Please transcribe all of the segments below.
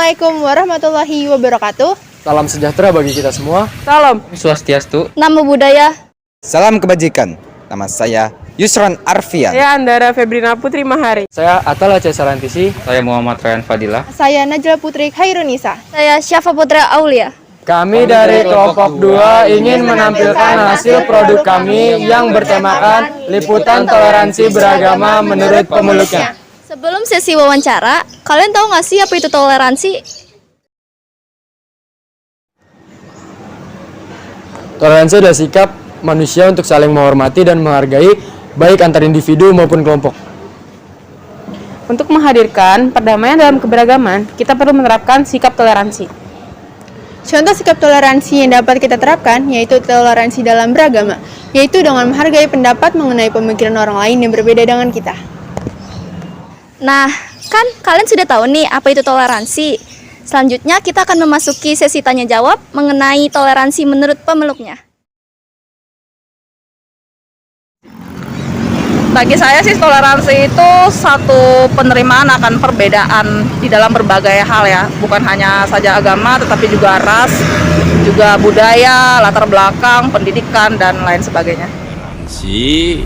Assalamualaikum warahmatollahi wabarakatuh. Salam sejahtera bagi kita semua. Salam Swastiastu. Namo Buddhaya. Salam kebajikan. Nama saya Yusron Arfian. Saya Andara Febrina Putri Mahari. Saya Atala Cesarantisi. Saya Muhammad Ryan Fadilah. Saya Najla Putri Khairunisa. Saya Syafa Putra Aulia. Kami dari kelompok 2 ingin menampilkan hasil produk kami yang bertemakan liputan toleransi beragama menurut pemeluknya. Sebelum sesi wawancara, kalian tahu nggak sih apa itu toleransi? Toleransi adalah sikap manusia untuk saling menghormati dan menghargai baik antar individu maupun kelompok. Untuk menghadirkan perdamaian dalam keberagaman, kita perlu menerapkan sikap toleransi. Contoh sikap toleransi yang dapat kita terapkan yaitu toleransi dalam beragama, yaitu dengan menghargai pendapat mengenai pemikiran orang lain yang berbeda dengan kita. Nah, kan kalian sudah tahu nih apa itu toleransi. Selanjutnya kita akan memasuki sesi tanya jawab mengenai toleransi menurut pemeluknya. Bagi saya sih toleransi itu satu penerimaan akan perbedaan di dalam berbagai hal ya, bukan hanya saja agama tetapi juga ras, juga budaya, latar belakang, pendidikan dan lain sebagainya. Toleransi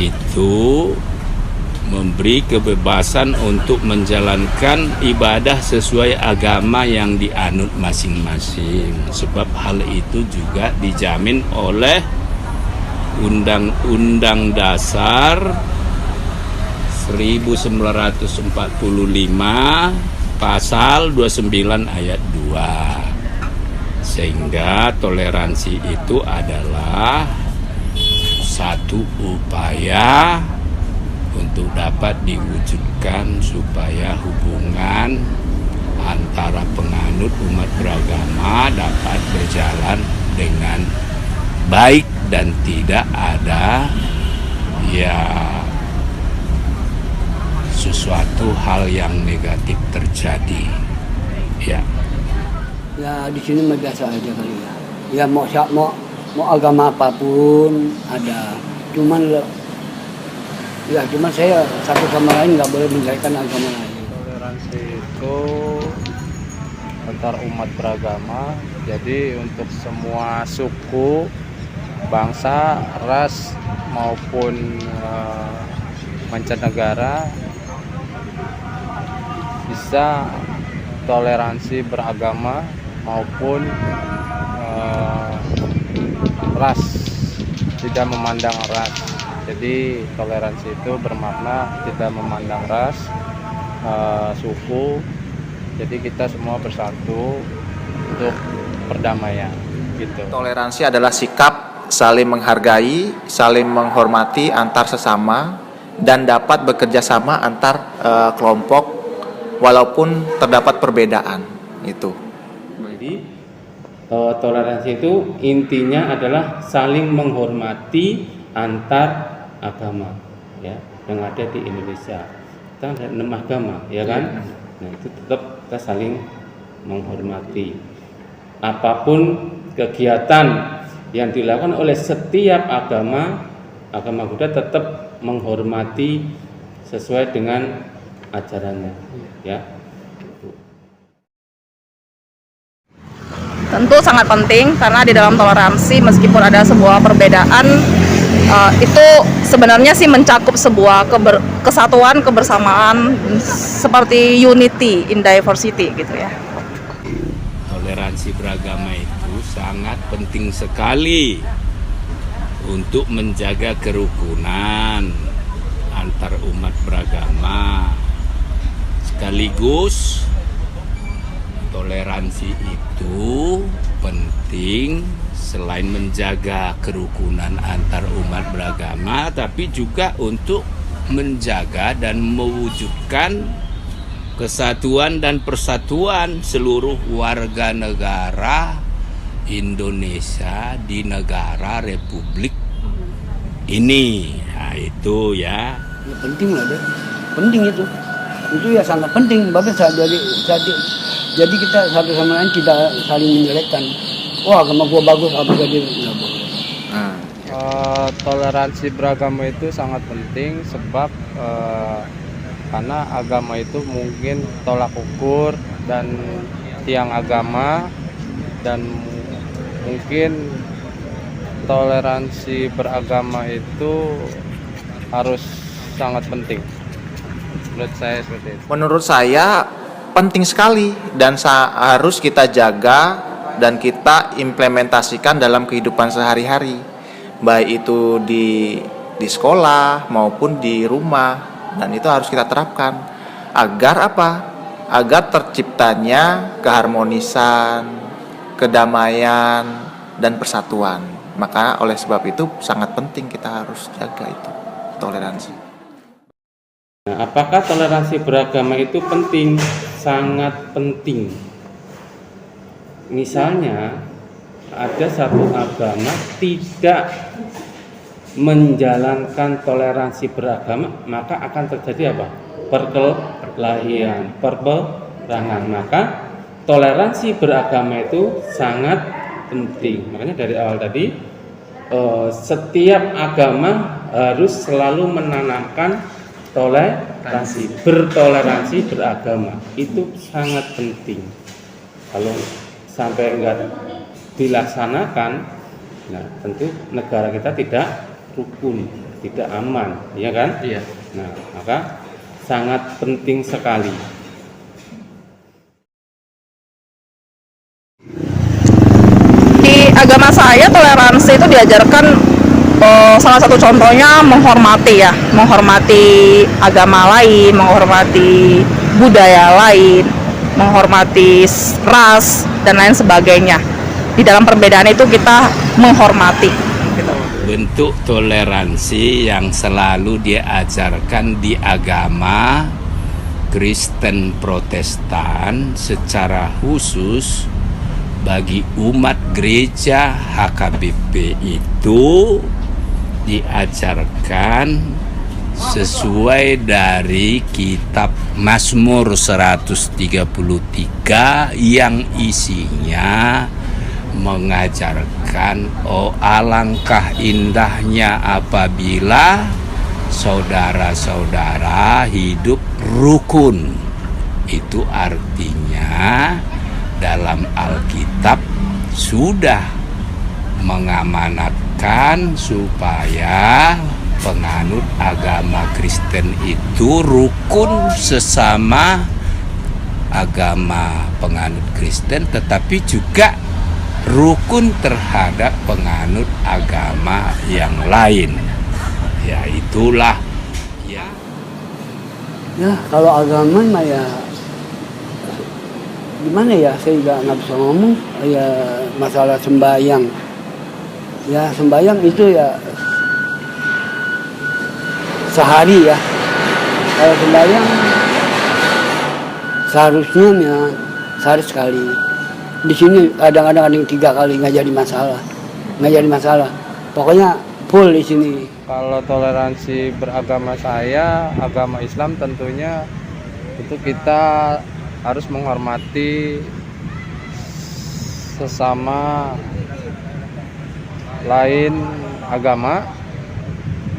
itu memberi kebebasan untuk menjalankan ibadah sesuai agama yang dianut masing-masing, sebab hal itu juga dijamin oleh Undang-Undang Dasar 1945 Pasal 29 Ayat 2. Sehingga toleransi itu adalah satu upaya untuk dapat diwujudkan supaya hubungan antara penganut umat beragama dapat berjalan dengan baik dan tidak ada sesuatu hal yang negatif terjadi. Ya di sini mah biasa aja kali ya. Ya mau agama apapun ada. Cuman saya satu sama lain nggak boleh menjelekan agama lain. Toleransi itu antar umat beragama. Jadi untuk semua suku, bangsa, ras maupun mancanegara bisa toleransi beragama maupun ras, tidak memandang ras. Jadi toleransi itu bermakna tidak memandang ras, suku. Jadi kita semua bersatu untuk perdamaian gitu. Toleransi adalah sikap saling menghargai, saling menghormati antar sesama, dan dapat bekerja sama antar kelompok walaupun terdapat perbedaan itu. Jadi toleransi itu intinya adalah saling menghormati antar agama, ya, yang ada di Indonesia. Kita ada 6 agama, ya kan? Nah itu tetap kita saling menghormati. Apapun kegiatan yang dilakukan oleh setiap agama Buddha tetap menghormati sesuai dengan ajarannya, ya. Tentu sangat penting karena di dalam toleransi meskipun ada sebuah perbedaan itu sebenarnya sih mencakup sebuah kesatuan, kebersamaan seperti unity in diversity gitu ya. Toleransi beragama itu sangat penting sekali untuk menjaga kerukunan antar umat beragama. Sekaligus toleransi itu penting selain menjaga kerukunan antar umat beragama, tapi juga untuk menjaga dan mewujudkan kesatuan dan persatuan seluruh warga negara Indonesia di negara Republik ini. Nah, itu ya. Penting lah deh. Penting itu ya sangat penting. Bahkan jadi kita satu sama lain tidak saling menjelekkan. Wah, agama gua bagus, apa jadi nggak boleh. Toleransi beragama itu sangat penting sebab karena agama itu mungkin tolak ukur dan tiang agama, dan mungkin toleransi beragama itu harus sangat penting. Menurut saya seperti itu. Menurut saya penting sekali dan harus kita jaga dan kita implementasikan dalam kehidupan sehari-hari, baik itu di sekolah maupun di rumah, dan itu harus kita terapkan agar apa? Agar terciptanya keharmonisan, kedamaian, dan persatuan. Maka oleh sebab itu sangat penting kita harus jaga itu toleransi. Nah, apakah toleransi beragama itu penting? Sangat penting. Misalnya, ada satu agama tidak menjalankan toleransi beragama, maka akan terjadi apa? Perkelahian, perperangan. Maka toleransi beragama itu sangat penting. Makanya dari awal tadi, setiap agama harus selalu menanamkan toleransi, bertoleransi beragama. Itu sangat penting. Kalau sampai enggak dilaksanakan, nah tentu negara kita tidak rukun, tidak aman, ya kan? Iya. Nah, maka sangat penting sekali. Di agama saya toleransi itu diajarkan, salah satu contohnya menghormati ya, menghormati agama lain, menghormati budaya lain, menghormati ras dan lain sebagainya. Di dalam perbedaan itu kita menghormati. Gitu. Bentuk toleransi yang selalu diajarkan di agama Kristen Protestan secara khusus bagi umat gereja HKBP itu diajarkan sesuai dari kitab Mazmur 133 yang isinya mengajarkan alangkah indahnya apabila saudara-saudara hidup rukun. Itu artinya dalam Alkitab sudah mengamanatkan supaya penganut agama Kristen itu rukun sesama agama penganut Kristen, tetapi juga rukun terhadap penganut agama yang lain. Ya itulah ya. Ya kalau agama mah ya gimana ya, saya juga nggak bisa ngomong. Ya masalah sembahyang, ya sembahyang itu ya sehari ya. Kalau sembahyang seharusnya ya sehari sekali. Di sini kadang-kadang ada yang 3 kali, nggak jadi masalah. Pokoknya full di sini. Kalau toleransi beragama saya, agama Islam tentunya itu kita harus menghormati sesama lain agama,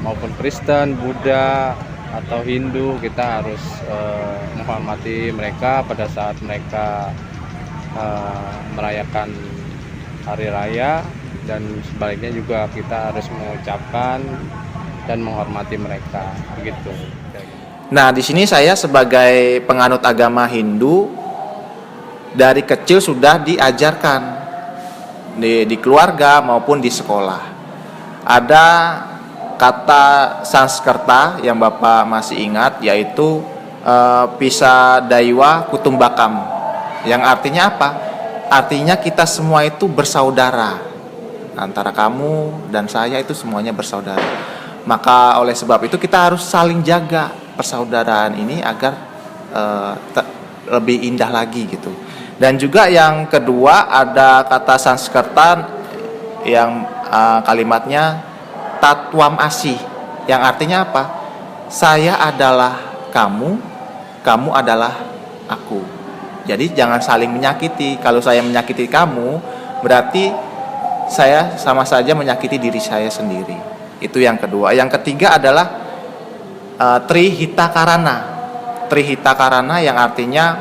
maupun Kristen, Buddha, atau Hindu. Kita harus menghormati mereka pada saat mereka merayakan hari raya, dan sebaliknya juga kita harus mengucapkan dan menghormati mereka, begitu. Nah, di sini saya sebagai penganut agama Hindu dari kecil sudah diajarkan di keluarga maupun di sekolah. Ada kata Sanskerta yang Bapak masih ingat, yaitu Pisa Daiwa Kutumbakam, yang artinya apa? Artinya kita semua itu bersaudara. Antara kamu dan saya itu semuanya bersaudara. Maka oleh sebab itu kita harus saling jaga persaudaraan ini agar lebih indah lagi gitu. Dan juga yang kedua ada kata Sanskerta yang kalimatnya Tatwam Asih, yang artinya apa? Saya adalah kamu, kamu adalah aku. Jadi jangan saling menyakiti. Kalau saya menyakiti kamu, berarti saya sama saja menyakiti diri saya sendiri. Itu yang kedua. Yang ketiga adalah Trihita Karana. Trihita Karana yang artinya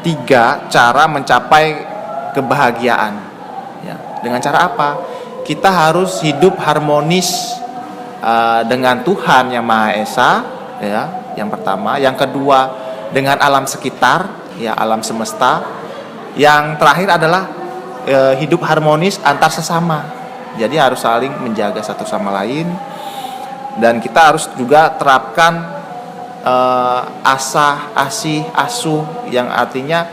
3 cara mencapai kebahagiaan. Ya, dengan cara apa? Kita harus hidup harmonis dengan Tuhan yang Maha Esa, ya, yang pertama. Yang kedua, dengan alam sekitar, ya, alam semesta. Yang terakhir adalah hidup harmonis antar sesama. Jadi harus saling menjaga satu sama lain. Dan kita harus juga terapkan asah, asih, asuh, yang artinya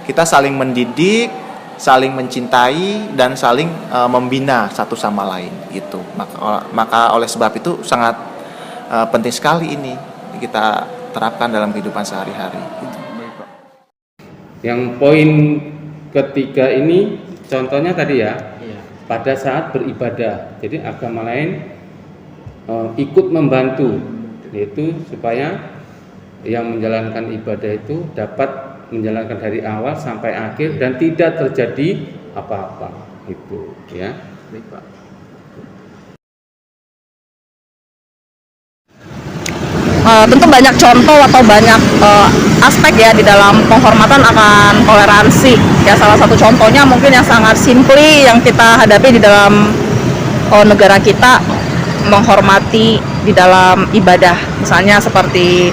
kita saling mendidik, saling mencintai, dan saling membina satu sama lain gitu. Maka oleh sebab itu sangat penting sekali ini kita terapkan dalam kehidupan sehari-hari gitu. Yang poin ketiga ini contohnya tadi ya, pada saat beribadah. Jadi agama lain ikut membantu, yaitu supaya yang menjalankan ibadah itu dapat menjalankan dari awal sampai akhir dan tidak terjadi apa-apa, itu ya. Baik, Pak. Tentu banyak contoh atau banyak aspek ya di dalam penghormatan akan toleransi. Ya, salah satu contohnya mungkin yang sangat simply yang kita hadapi di dalam negara kita, menghormati di dalam ibadah. Misalnya seperti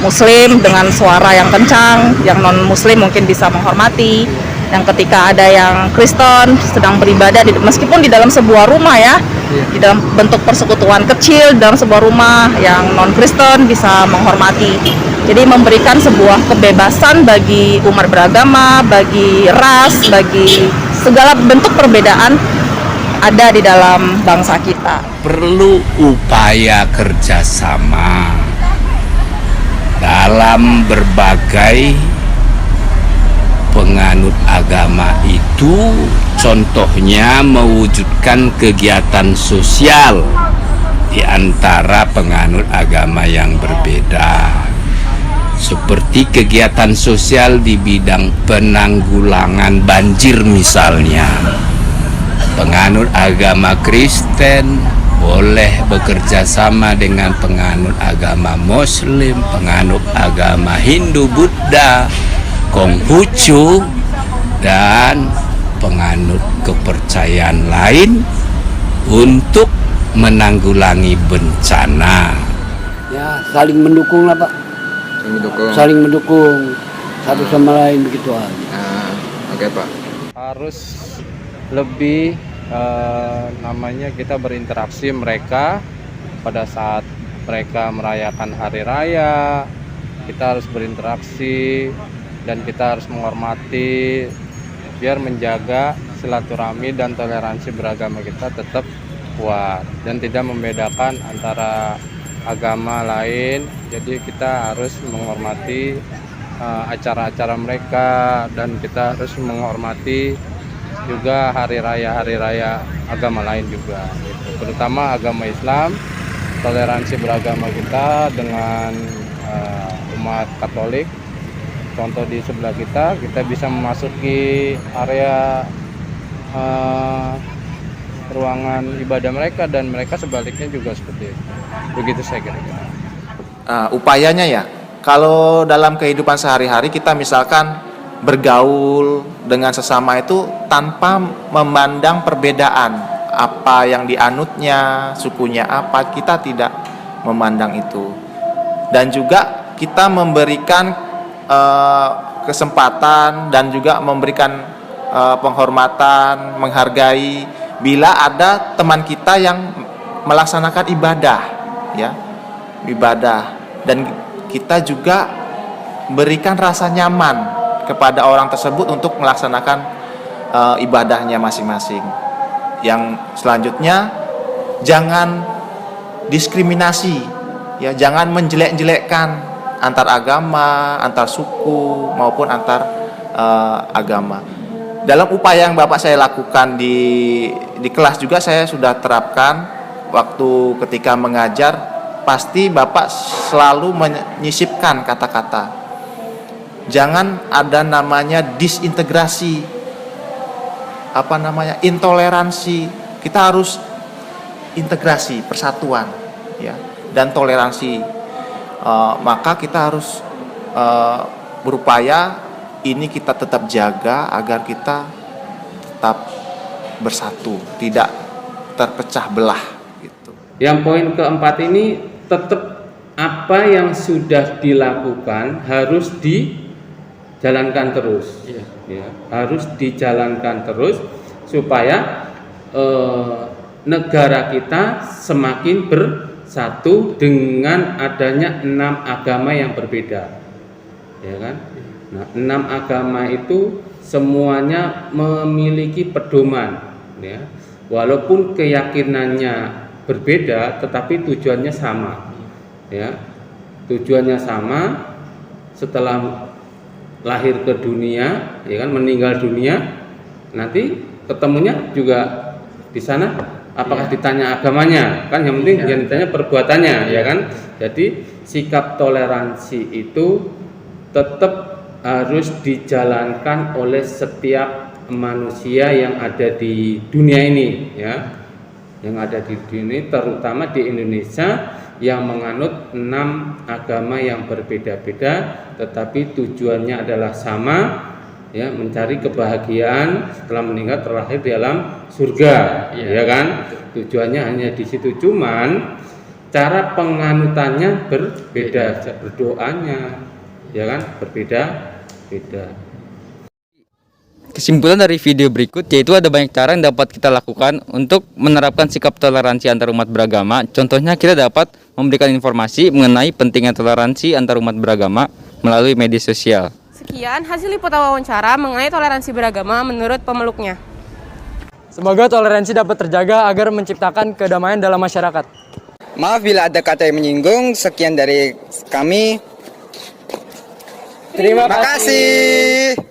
Muslim dengan suara yang kencang, yang non Muslim mungkin bisa menghormati. Yang ketika ada yang Kristen sedang beribadah, meskipun di dalam sebuah rumah ya, di dalam bentuk persekutuan kecil dalam sebuah rumah, yang non Kristen bisa menghormati. Jadi memberikan sebuah kebebasan bagi umat beragama, bagi ras, bagi segala bentuk perbedaan ada di dalam bangsa kita. Perlu upaya kerjasama dalam berbagai penganut agama itu, contohnya mewujudkan kegiatan sosial di antara penganut agama yang berbeda, seperti kegiatan sosial di bidang penanggulangan banjir misalnya. Penganut agama Kristen boleh bekerja sama dengan penganut agama Muslim, penganut agama Hindu, Buddha, Konghucu, dan penganut kepercayaan lain untuk menanggulangi bencana. Ya, saling mendukung lah, Pak. Saling mendukung satu sama lain begitu aja. Oke, Pak. Harus lebih namanya kita berinteraksi mereka pada saat mereka merayakan hari raya. Kita harus berinteraksi dan kita harus menghormati biar menjaga silaturahmi dan toleransi beragama kita tetap kuat dan tidak membedakan antara agama lain. Jadi kita harus menghormati acara-acara mereka dan kita harus menghormati juga hari raya agama lain juga gitu. Terutama agama Islam, toleransi beragama kita dengan umat Katolik. Contoh di sebelah kita bisa memasuki area ruangan ibadah mereka dan mereka sebaliknya juga seperti itu. Begitu saya kira-kira. Upayanya ya, kalau dalam kehidupan sehari-hari kita misalkan bergaul dengan sesama itu tanpa memandang perbedaan apa yang dianutnya, sukunya apa, kita tidak memandang itu. Dan juga kita memberikan kesempatan dan juga memberikan penghormatan, menghargai bila ada teman kita yang melaksanakan ibadah, ya, ibadah, dan kita juga berikan rasa nyaman kepada orang tersebut untuk melaksanakan ibadahnya masing-masing. Yang selanjutnya, jangan diskriminasi, ya, jangan menjelek-jelekkan antar agama, antar suku maupun antar agama. Dalam upaya yang Bapak saya lakukan di kelas juga saya sudah terapkan waktu ketika mengajar, pasti Bapak selalu menyisipkan kata-kata. Jangan ada namanya disintegrasi, intoleransi. Kita harus integrasi, persatuan, ya, dan toleransi. Maka kita harus berupaya ini kita tetap jaga agar kita tetap bersatu, tidak terpecah belah gitu. Yang poin keempat ini tetap apa yang sudah dilakukan harus dijalankan terus, ya, harus dijalankan terus supaya negara kita semakin bersatu dengan adanya 6 agama yang berbeda, ya kan? Nah, 6 agama itu semuanya memiliki pedoman, ya, walaupun keyakinannya berbeda, tetapi tujuannya sama, ya, tujuannya sama. Setelah lahir ke dunia, ya kan, meninggal dunia, nanti ketemunya juga di sana. Apakah ditanya agamanya? Kan yang penting yang ditanya perbuatannya, ya kan. Jadi sikap toleransi itu tetap harus dijalankan oleh setiap manusia yang ada di dunia ini, ya, yang ada di dunia, terutama di Indonesia yang menganut 6 agama yang berbeda-beda, tetapi tujuannya adalah sama, ya, mencari kebahagiaan setelah meninggal terlahir di alam surga, ya kan. Tujuannya hanya di situ, cuman cara penganutannya berbeda, berdoanya, ya kan, berbeda-beda. Kesimpulan dari video berikut yaitu ada banyak cara yang dapat kita lakukan untuk menerapkan sikap toleransi antar umat beragama. Contohnya kita dapat memberikan informasi mengenai pentingnya toleransi antar umat beragama melalui media sosial. Sekian hasil liputan wawancara mengenai toleransi beragama menurut pemeluknya. Semoga toleransi dapat terjaga agar menciptakan kedamaian dalam masyarakat. Maaf bila ada kata yang menyinggung. Sekian dari kami. Terima kasih.